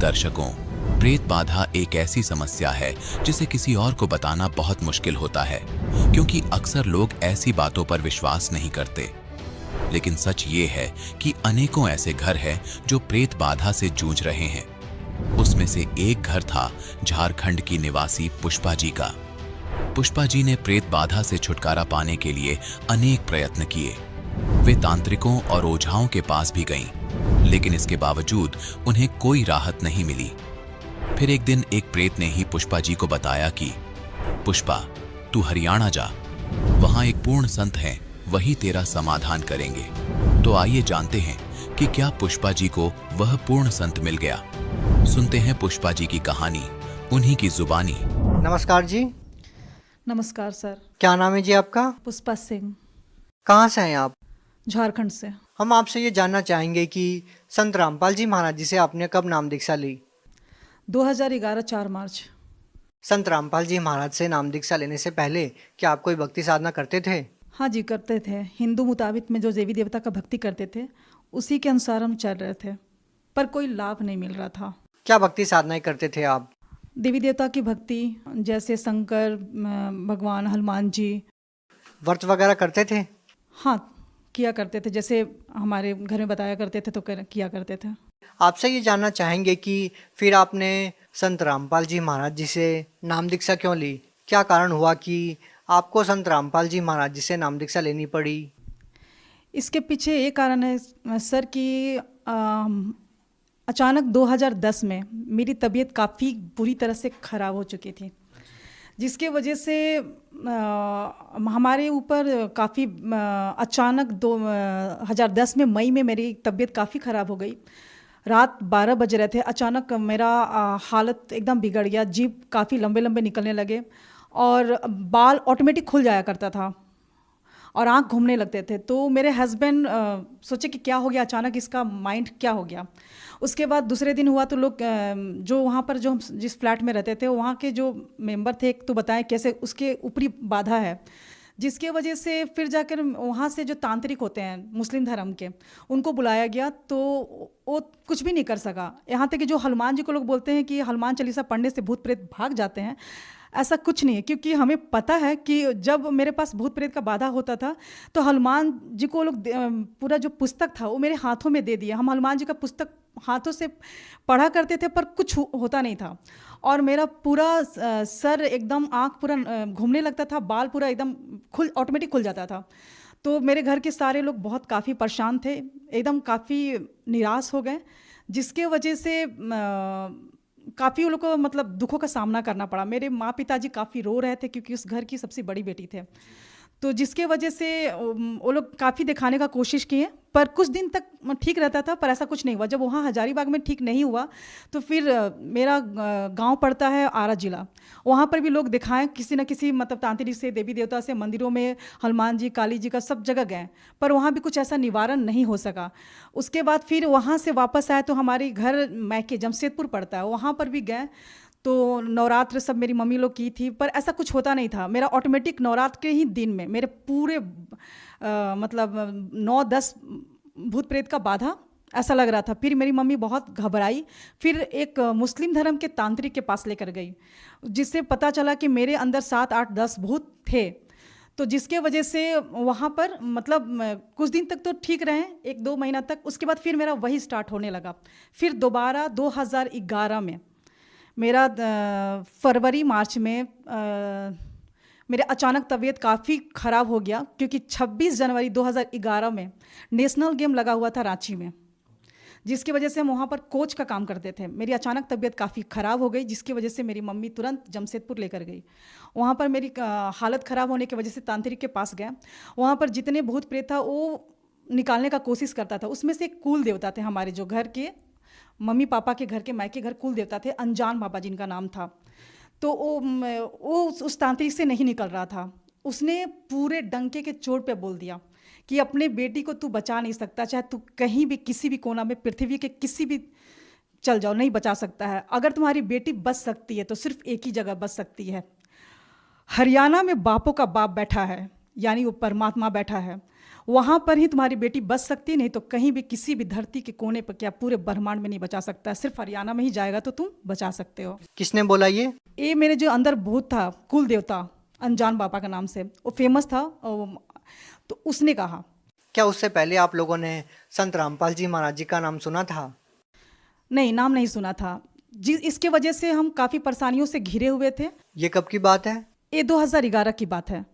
दर्शकों, प्रेत बाधा एक ऐसी समस्या है जिसे किसी और को बताना बहुत मुश्किल होता है, क्योंकि अक्सर लोग ऐसी बातों पर विश्वास नहीं करते। लेकिन सच ये है कि अनेकों ऐसे घर हैं जो प्रेत बाधा से जूझ रहे हैं। उसमें से एक घर था झारखंड की निवासी पुष्पा जी का। पुष्पा जी ने प्रेत बाधा से छुटकारा पाने के लिए अनेक प्रयत्न किए। वे तांत्रिकों और ओझाओं के पास भी गईं, लेकिन इसके बावजूद उन्हें कोई राहत नहीं मिली। फिर एक दिन एक प्रेत ने ही पुष्पा जी को बताया कि पुष्पा, तू हरियाणा जा, वहां एक पूर्ण संत हैं, वही तेरा समाधान करेंगे। तो आइए जानते हैं कि क्या पुष्पा जी को वह पूर्ण संत मिल गया। सुनते हैं पुष्पा जी की कहानी, उन्हीं की जुबानी। नमस्कार जी। नमस्कार सर। क्या नाम है जी आपका? पुष्पा सिंह, कहाँ से हैं आप? झारखंड से। हम आपसे ये जानना चाहेंगे कि संत रामपाल जी महाराज जी से आपने कब नाम दीक्षा ली? 2011 4 मार्च। संत रामपाल जी महाराज से नाम दीक्षा लेने से पहले क्या आप कोई भक्ति साधना करते थे? हाँ जी, करते थे। हिंदू मुताबिक में जो देवी देवता का भक्ति करते थे उसी के अनुसार हम चल रहे थे, पर कोई लाभ नहीं मिल रहा था। क्या भक्ति साधनाएं करते थे आप? देवी देवता की भक्ति, जैसे शंकर भगवान, हनुमान जी। व्रत वगैरह करते थे? हाँ, किया करते थे, जैसे हमारे घर में बताया करते थे तो किया करते थे। आपसे ये जानना चाहेंगे कि फिर आपने संत रामपाल जी महाराज जी से नाम दीक्षा क्यों ली? क्या कारण हुआ कि आपको संत रामपाल जी महाराज जी से नाम दीक्षा लेनी पड़ी? इसके पीछे ये कारण है सर कि अचानक 2010 में मेरी तबीयत काफ़ी बुरी तरह से ख़राब हो चुकी थी, जिसके वजह से हमारे ऊपर काफ़ी अचानक 2010 में मई में मेरी तबीयत काफ़ी ख़राब हो गई। रात 12 बज रहे थे, अचानक मेरा हालत एकदम बिगड़ गया। जीभ काफ़ी लंबे लंबे निकलने लगे और बाल ऑटोमेटिक खुल जाया करता था और आँख घूमने लगते थे। तो मेरे हस्बैंड सोचे कि क्या हो गया अचानक, इसका माइंड क्या हो गया। उसके बाद दूसरे दिन हुआ तो लोग जो वहाँ पर जो हम जिस फ्लैट में रहते थे वहाँ के जो मेंबर थे, एक तो बताएं कैसे उसके ऊपरी बाधा है, जिसके वजह से फिर जाकर वहाँ से जो तांत्रिक होते हैं मुस्लिम धर्म के, उनको बुलाया गया तो वो कुछ भी नहीं कर सका। यहाँ तक कि जो हनुमान जी को लोग बोलते हैं कि हनुमान चालीसा पढ़ने से भूत प्रेत भाग जाते हैं, ऐसा कुछ नहीं है, क्योंकि हमें पता है कि जब मेरे पास भूत प्रेत का बाधा होता था तो हनुमान जी को लोग पूरा जो पुस्तक था वो मेरे हाथों में दे दिया। हम हनुमान जी का पुस्तक हाथों से पढ़ा करते थे पर कुछ होता नहीं था, और मेरा पूरा सर एकदम, आँख पूरा घूमने लगता था, बाल पूरा एकदम ऑटोमेटिक खुल जाता था। तो मेरे घर के सारे लोग बहुत काफ़ी परेशान थे, एकदम काफ़ी निराश हो गए, जिसके वजह से काफ़ी उन लोगों को मतलब दुखों का सामना करना पड़ा। मेरे माँ पिताजी काफ़ी रो रहे थे क्योंकि उस घर की सबसे बड़ी बेटी थे, तो जिसके वजह से वो लोग काफ़ी दिखाने का कोशिश किए, पर कुछ दिन तक ठीक रहता था, पर ऐसा कुछ नहीं हुआ। जब वहाँ हजारीबाग में ठीक नहीं हुआ तो फिर मेरा गांव पड़ता है आरा जिला, वहाँ पर भी लोग दिखाएं किसी न किसी मतलब तांत्रिक से, देवी देवता से, मंदिरों में हनुमान जी, काली जी का सब जगह गए, पर वहाँ भी कुछ ऐसा निवारण नहीं हो सका। उसके बाद फिर वहाँ से वापस आए तो हमारे घर मैके जमशेदपुर पड़ता है, वहाँ पर भी गए तो नवरात्र सब मेरी मम्मी लोग की थी, पर ऐसा कुछ होता नहीं था। मेरा ऑटोमेटिक नवरात्र के ही दिन में मेरे पूरे मतलब 9-10 भूत प्रेत का बाधा ऐसा लग रहा था। फिर मेरी मम्मी बहुत घबराई, फिर एक मुस्लिम धर्म के तांत्रिक के पास लेकर गई, जिससे पता चला कि मेरे अंदर 7-8-10 भूत थे। तो जिसके वजह से वहाँ पर मतलब कुछ दिन तक तो ठीक रहे, 1-2 महीना तक। उसके बाद फिर मेरा वही स्टार्ट होने लगा। फिर दोबारा 2011 में मेरा फरवरी मार्च में मेरे अचानक तबीयत काफ़ी ख़राब हो गया, क्योंकि 26 जनवरी 2011 में नेशनल गेम लगा हुआ था रांची में, जिसकी वजह से हम वहाँ पर कोच का काम करते थे। मेरी अचानक तबीयत काफ़ी ख़राब हो गई, जिसकी वजह से मेरी मम्मी तुरंत जमशेदपुर लेकर गई। वहाँ पर मेरी हालत ख़राब होने की वजह से तांत्रिक के पास गया। वहाँ पर जितने भूत प्रेत था वो निकालने का कोशिश करता था। उसमें से एक कुल देवता थे हमारे जो घर के, मम्मी पापा के घर के मायके घर कुल देवता थे, अनजान बाबा जिनका नाम था। तो वो उस तांत्रिक से नहीं निकल रहा था। उसने पूरे डंके के चोट पे बोल दिया कि अपने बेटी को तू बचा नहीं सकता, चाहे तू कहीं भी किसी भी कोना में पृथ्वी के किसी भी चल जाओ, नहीं बचा सकता है। अगर तुम्हारी बेटी बच सकती है तो सिर्फ एक ही जगह बच सकती है, हरियाणा में बापों का बाप बैठा है, यानी वो परमात्मा बैठा है। वहाँ पर ही तुम्हारी बेटी बच सकती, नहीं तो कहीं भी किसी भी धरती के कोने पर क्या पूरे ब्रह्मांड में नहीं बचा सकता, सिर्फ हरियाणा में ही जाएगा तो तुम बचा सकते हो। किसने बोला ये मेरे जो अंदर भूत था, कुल देवता अनजान बाबा का नाम से, वो फेमस था, तो उसने कहा। क्या उससे पहले आप लोगों ने संत रामपाल जी महाराज जी का नाम सुना था? नहीं, नाम नहीं सुना था जी। इसके वजह से हम काफ़ी परेशानियों से घिरे हुए थे। ये कब की बात है? ये 2011 की बात है।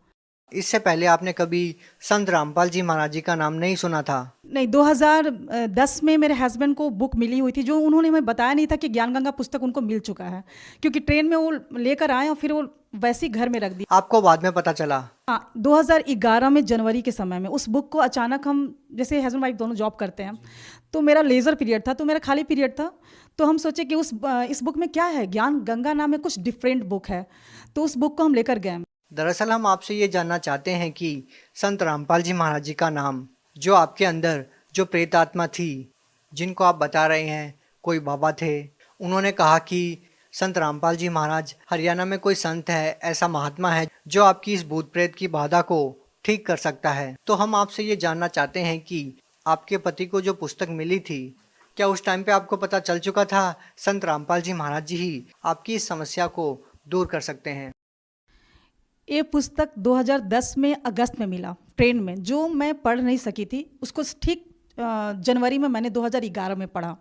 इससे पहले आपने कभी संत रामपाल जी महाराज जी का नाम नहीं सुना था? नहीं, 2010 में मेरे हस्बैंड को बुक मिली हुई थी, जो उन्होंने हमें बताया नहीं था कि ज्ञान गंगा पुस्तक उनको मिल चुका है, क्योंकि ट्रेन में वो लेकर आए और फिर वो वैसे ही घर में रख दी। आपको बाद में पता चला? हाँ, 2011 में जनवरी के समय में उस बुक को अचानक, हम जैसे हस्बैंड वाइफ दोनों जॉब करते हैं, तो मेरा लेज़र पीरियड था, तो मेरा खाली पीरियड था, तो हम सोचे कि इस बुक में क्या है, ज्ञान गंगा नाम में कुछ डिफरेंट बुक है, तो उस बुक को हम लेकर गए। दरअसल हम आपसे ये जानना चाहते हैं कि संत रामपाल जी महाराज जी का नाम, जो आपके अंदर जो प्रेत आत्मा थी, जिनको आप बता रहे हैं कोई बाबा थे, उन्होंने कहा कि संत रामपाल जी महाराज हरियाणा में कोई संत है, ऐसा महात्मा है जो आपकी इस भूत प्रेत की बाधा को ठीक कर सकता है। तो हम आपसे ये जानना चाहते हैं कि आपके पति को जो पुस्तक मिली थी, क्या उस टाइम पे आपको पता चल चुका था संत रामपाल जी महाराज जी ही आपकी इस समस्या को दूर कर सकते हैं? ये पुस्तक 2010 में अगस्त में मिला ट्रेन में, जो मैं पढ़ नहीं सकी थी, उसको ठीक जनवरी में मैंने 2011 में पढ़ा।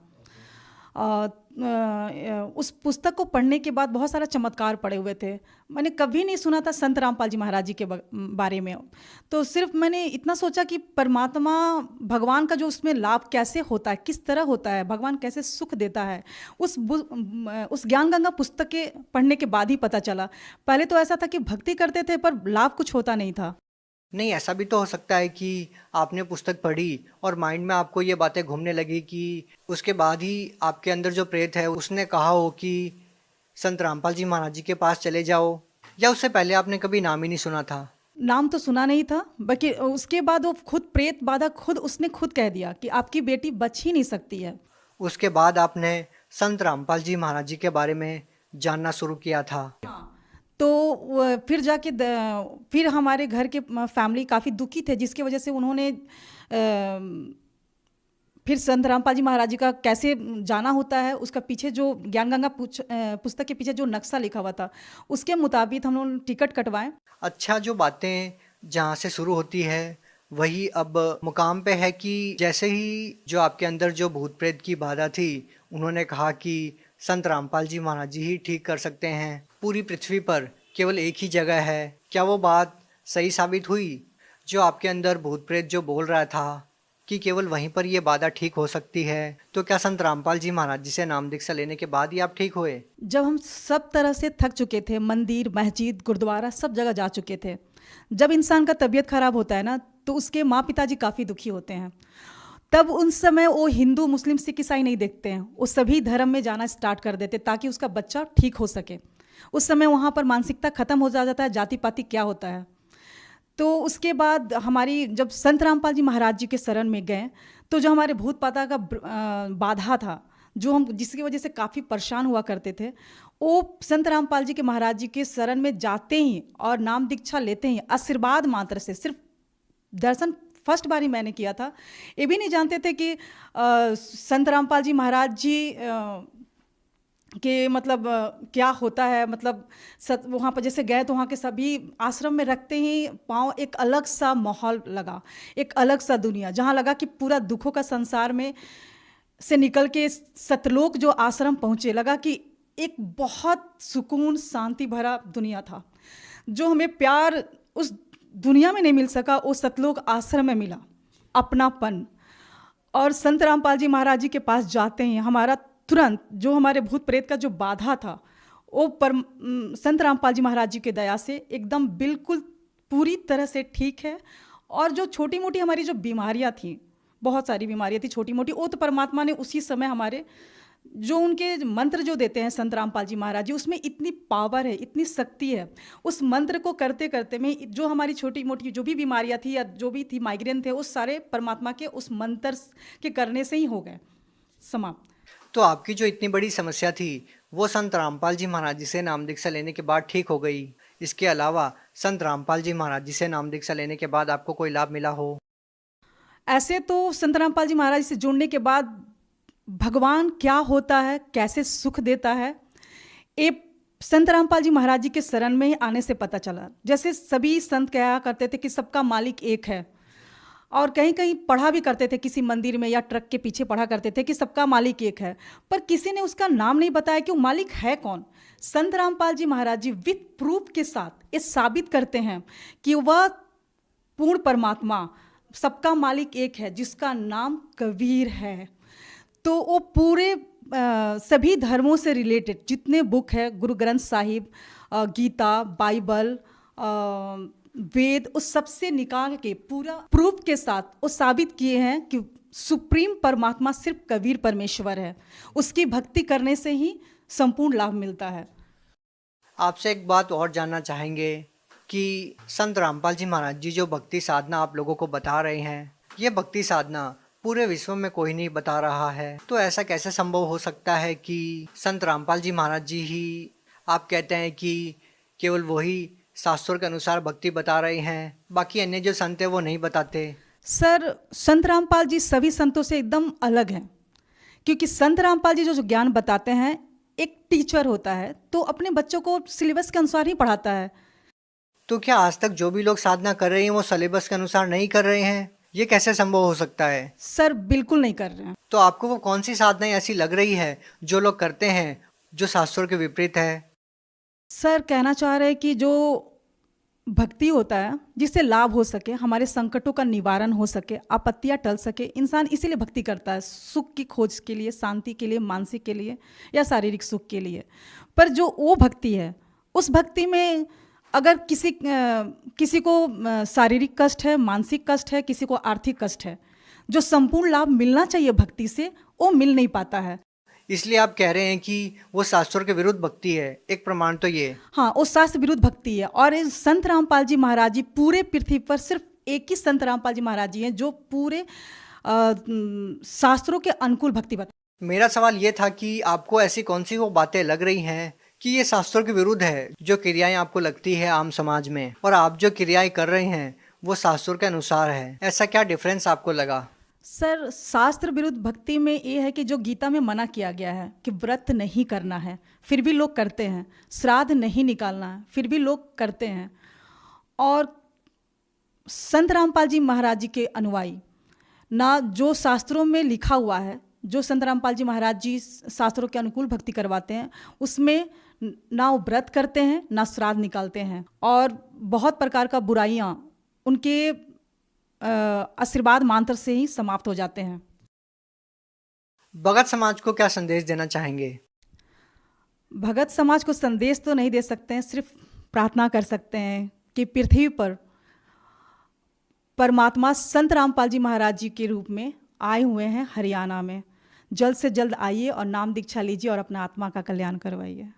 उस पुस्तक को पढ़ने के बाद बहुत सारा चमत्कार पड़े हुए थे। मैंने कभी नहीं सुना था संत रामपाल जी महाराज जी के बारे में, तो सिर्फ मैंने इतना सोचा कि परमात्मा भगवान का जो उसमें लाभ कैसे होता है, किस तरह होता है, भगवान कैसे सुख देता है, उस ज्ञान गंगा पुस्तक के पढ़ने के बाद ही पता चला। पहले तो ऐसा था कि भक्ति करते थे पर लाभ कुछ होता नहीं था। नहीं, ऐसा भी तो हो सकता है कि आपने पुस्तक पढ़ी और माइंड में आपको ये बातें घूमने लगी कि उसके बाद ही आपके अंदर जो प्रेत है उसने कहा हो कि संत रामपाल जी महाराज जी के पास चले जाओ, या उससे पहले आपने कभी नाम ही नहीं सुना था? नाम तो सुना नहीं था, बाकी उसके बाद वो खुद प्रेत बाधा उसने खुद कह दिया कि आपकी बेटी बच ही नहीं सकती है। उसके बाद आपने संत रामपाल जी महाराज जी के बारे में जानना शुरू किया था? तो फिर जाके फिर हमारे घर के फैमिली काफ़ी दुखी थे, जिसकी वजह से उन्होंने फिर संत रामपाल जी महाराज जी का कैसे जाना होता है, उसका पीछे जो ज्ञान गंगा पुस्तक के पीछे जो नक्शा लिखा हुआ था, उसके मुताबिक हम लोग टिकट कटवाएं। अच्छा, जो बातें जहाँ से शुरू होती है वही अब मुकाम पे है कि जैसे ही जो आपके अंदर जो भूत प्रेत की बाधा थी, उन्होंने कहा कि संत रामपाल जी महाराज जी ही ठीक कर सकते हैं, पूरी पृथ्वी पर केवल एक ही जगह है। क्या वो बात सही साबित हुई? जो आपके अंदर भूत प्रेत जो बोल रहा था कि केवल वहीं पर ये बाधा ठीक हो सकती है, तो क्या संत रामपाल जी महाराज जी से नाम दीक्षा लेने के बाद ही आप ठीक हुए? जब हम सब तरह से थक चुके थे, मंदिर, मस्जिद, गुरुद्वारा सब जगह जा चुके थे, जब इंसान का तबीयत खराब होता है ना, तो उसके माँ पिताजी काफ़ी दुखी होते हैं। तब उन समय वो हिंदू, मुस्लिम, सिख, ईसाई नहीं देखते हैं, वो सभी धर्म में जाना स्टार्ट कर देते ताकि उसका बच्चा ठीक हो सके। उस समय वहाँ पर मानसिकता ख़त्म हो जाता है, जाति पाति क्या होता है। तो उसके बाद हमारी जब संत रामपाल जी महाराज जी के शरण में गए, तो जो हमारे भूत पाता का बाधा था, जो हम जिसकी वजह से काफ़ी परेशान हुआ करते थे, वो संत रामपाल जी के महाराज जी के शरण में जाते ही और नाम दीक्षा लेते ही आशीर्वाद मात्र से, सिर्फ दर्शन फर्स्ट बार ही मैंने किया था, ये भी नहीं जानते थे कि संत रामपाल जी महाराज जी कि मतलब क्या होता है, मतलब वहाँ पर जैसे गए तो वहाँ के सभी आश्रम में रखते ही पाँव एक अलग सा माहौल लगा, एक अलग सा दुनिया, जहाँ लगा कि पूरा दुखों का संसार में से निकल के सतलोक जो आश्रम पहुँचे, लगा कि एक बहुत सुकून शांति भरा दुनिया था। जो हमें प्यार उस दुनिया में नहीं मिल सका, वो सतलोक आश्रम में मिला, अपनापन। और संत रामपाल जी महाराज जी के पास जाते हैं हमारा तुरंत जो हमारे भूत प्रेत का जो बाधा था, वो संत रामपाल जी महाराज जी के दया से एकदम बिल्कुल पूरी तरह से ठीक है। और जो छोटी मोटी हमारी जो बीमारियां थी, बहुत सारी बीमारियां थी छोटी मोटी, वो तो परमात्मा ने उसी समय हमारे जो उनके मंत्र जो देते हैं संत रामपाल जी महाराज जी, उसमें इतनी पावर है, इतनी शक्ति है। उस मंत्र को करते करते में जो हमारी छोटी मोटी जो भी बीमारियां थी या जो भी थी, माइग्रेन थे, उस सारे परमात्मा के उस मंत्र के करने से ही हो गए समाप्त। तो आपकी जो इतनी बड़ी समस्या थी वो संत रामपाल जी महाराज जी से नाम दीक्षा लेने के बाद ठीक हो गई। इसके अलावा संत रामपाल जी महाराज जी से नाम दीक्षा लेने के बाद आपको कोई लाभ मिला हो? ऐसे तो संत रामपाल जी महाराज से जुड़ने के बाद भगवान क्या होता है, कैसे सुख देता है, ये संत रामपाल जी महाराज जी के शरण में ही आने से पता चला। जैसे सभी संत कहा करते थे कि सबका मालिक एक है, और कहीं कहीं पढ़ा भी करते थे, किसी मंदिर में या ट्रक के पीछे पढ़ा करते थे कि सबका मालिक एक है, पर किसी ने उसका नाम नहीं बताया कि वो मालिक है कौन। संत रामपाल जी महाराज जी विथ प्रूफ के साथ ये साबित करते हैं कि वह पूर्ण परमात्मा, सबका मालिक एक है, जिसका नाम कबीर है। तो वो पूरे सभी धर्मों से रिलेटेड जितने बुक है, गुरु ग्रंथ साहिब, गीता, बाइबल, वेद, उस सबसे निकाल के पूरा प्रूफ के साथ वो साबित किए हैं कि सुप्रीम परमात्मा सिर्फ कबीर परमेश्वर है। उसकी भक्ति करने से ही संपूर्ण लाभ मिलता है। आपसे एक बात और जानना चाहेंगे कि संत रामपाल जी महाराज जी जो भक्ति साधना आप लोगों को बता रहे हैं, ये भक्ति साधना पूरे विश्व में कोई नहीं बता रहा है, तो ऐसा कैसे संभव हो सकता है कि संत रामपाल जी महाराज जी ही, आप कहते हैं कि केवल वही शास्त्रों के अनुसार भक्ति बता रहे हैं, बाकी अन्य जो संत हैं वो नहीं बताते? सर, संत रामपाल जी सभी संतों से एकदम अलग हैं, क्योंकि संत रामपाल जी जो ज्ञान बताते हैं, एक टीचर होता है तो अपने बच्चों को सिलेबस के अनुसार ही पढ़ाता है। तो क्या आज तक जो भी लोग साधना कर रहे हैं वो सिलेबस के अनुसार नहीं कर रहे हैं? ये कैसे संभव हो सकता है? सर, बिल्कुल नहीं कर रहे हैं। तो आपको वो कौन सी साधनाएं ऐसी लग रही है जो लोग करते हैं जो शास्त्रों के विपरीत है? सर, कहना चाह रहे हैं कि जो भक्ति होता है जिससे लाभ हो सके, हमारे संकटों का निवारण हो सके, आपत्तियां टल सके, इंसान इसीलिए भक्ति करता है, सुख की खोज के लिए, शांति के लिए, मानसिक के लिए या शारीरिक सुख के लिए। पर जो वो भक्ति है, उस भक्ति में अगर किसी को शारीरिक कष्ट है, मानसिक कष्ट है, किसी को आर्थिक कष्ट है, जो संपूर्ण लाभ मिलना चाहिए भक्ति से, वो मिल नहीं पाता है। इसलिए आप कह रहे हैं कि वो शास्त्रों के विरुद्ध भक्ति है। एक प्रमाण तो ये। हाँ, वो शास्त्र विरुद्ध भक्ति है। और संत रामपाल जी महाराज जी, पूरे पृथ्वी पर सिर्फ एक ही संत रामपाल जी महाराज जी हैं जो पूरे शास्त्रों के अनुकूल भक्ति बता। मेरा सवाल ये था कि आपको ऐसी कौन सी वो बातें लग रही हैं कि ये शास्त्रों के विरुद्ध है, जो क्रियाएं आपको लगती है आम समाज में, और आप जो क्रियाएं कर रहे हैं वो शास्त्रों के अनुसार है, ऐसा क्या डिफरेंस आपको लगा? सर, शास्त्र विरुद्ध भक्ति में ये है कि जो गीता में मना किया गया है कि व्रत नहीं करना है, फिर भी लोग करते हैं, श्राद्ध नहीं निकालना है, फिर भी लोग करते हैं, और संत रामपाल जी महाराज जी के अनुयायी ना जो शास्त्रों में लिखा हुआ है, जो संत रामपाल जी महाराज जी शास्त्रों के अनुकूल भक्ति करवाते हैं, उसमें ना वो व्रत करते हैं, ना श्राद्ध निकालते हैं, और बहुत प्रकार का बुराइयां उनके आशीर्वाद मंत्र से ही समाप्त हो जाते हैं। भगत समाज को क्या संदेश देना चाहेंगे? भगत समाज को संदेश तो नहीं दे सकते हैं, सिर्फ प्रार्थना कर सकते हैं कि पृथ्वी पर परमात्मा संत रामपाल जी महाराज जी के रूप में आए हुए हैं हरियाणा में। जल्द से जल्द आइए और नाम दीक्षा लीजिए और अपना आत्मा का कल्याण करवाइए।